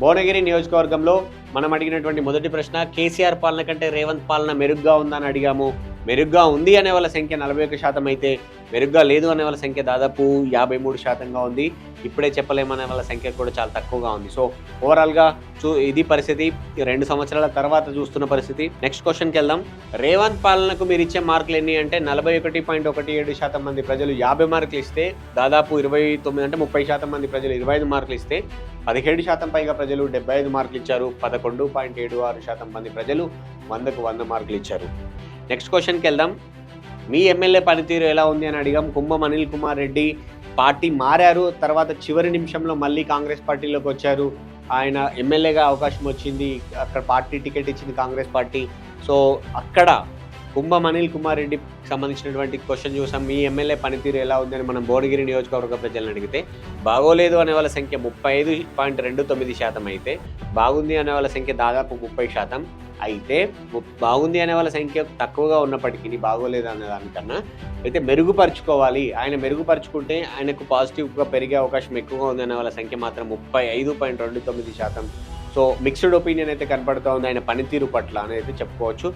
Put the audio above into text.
భువనగిరి నియోజకవర్గంలో మనం అడిగినటువంటి మొదటి ప్రశ్న, కేసీఆర్ పాలన కంటే రేవంత్ పాలన మెరుగ్గా ఉందని అడిగాము. మెరుగ్గా ఉంది అనే వాళ్ళ సంఖ్య 41% అయితే, మెరుగ్గా లేదు అనే వాళ్ళ సంఖ్య దాదాపు 53%గా ఉంది. ఇప్పుడే చెప్పలేమనే వాళ్ళ సంఖ్య కూడా చాలా తక్కువగా ఉంది. సో ఓవరాల్గా ఇది పరిస్థితి. 2 సంవత్సరాల తర్వాత చూస్తున్న పరిస్థితి. నెక్స్ట్ క్వశ్చన్కి వెళ్దాం. రేవంత్ పాలనకు మీరు ఇచ్చే మార్కులు ఎన్ని అంటే 41.17% మంది ప్రజలు 50 మార్కులు ఇస్తే, దాదాపు 29 అంటే 30% మంది ప్రజలు 25 మార్కులు ఇస్తే, 17% పైగా ప్రజలు 75 మార్కులు ఇచ్చారు. 11.76% మంది ప్రజలు 100కు 100 మార్కులు ఇచ్చారు. నెక్స్ట్ క్వశ్చన్కి వెళ్దాం. మీ ఎమ్మెల్యే పనితీరు ఎలా ఉంది అని అడిగాం. కుంభం అనిల్ కుమార్ రెడ్డి పార్టీ మారారు, తర్వాత చివరి నిమిషంలో మళ్ళీ కాంగ్రెస్ పార్టీలోకి వచ్చారు. ఆయన ఎమ్మెల్యేగా అవకాశం వచ్చింది, అక్కడ పార్టీ టికెట్ ఇచ్చింది కాంగ్రెస్ పార్టీ. సో అక్కడ కుంభం అనిల్ కుమార్ రెడ్డికి సంబంధించినటువంటి క్వశ్చన్ చూసాం. మీ ఎమ్మెల్యే పనితీరు ఎలా ఉందని మనం భువనగిరి నియోజకవర్గ ప్రజలను అడిగితే, బాగోలేదు అనే వాళ్ళ సంఖ్య 35.29% అయితే, బాగుంది అనే వాళ్ళ సంఖ్య దాదాపు 30%. అయితే బాగుంది అనే వాళ్ళ సంఖ్య తక్కువగా ఉన్నప్పటికీ, బాగోలేదు అనే దానికన్నా అయితే మెరుగుపరుచుకోవాలి, ఆయన మెరుగుపరుచుకుంటే ఆయనకు పాజిటివ్గా పెరిగే అవకాశం ఎక్కువగా ఉంది అనే వాళ్ళ సంఖ్య మాత్రం 35.29%. సో మిక్స్డ్ ఒపీనియన్ అయితే కనపడుతూ ఉంది ఆయన పనితీరు పట్ల అని అయితే చెప్పుకోవచ్చు.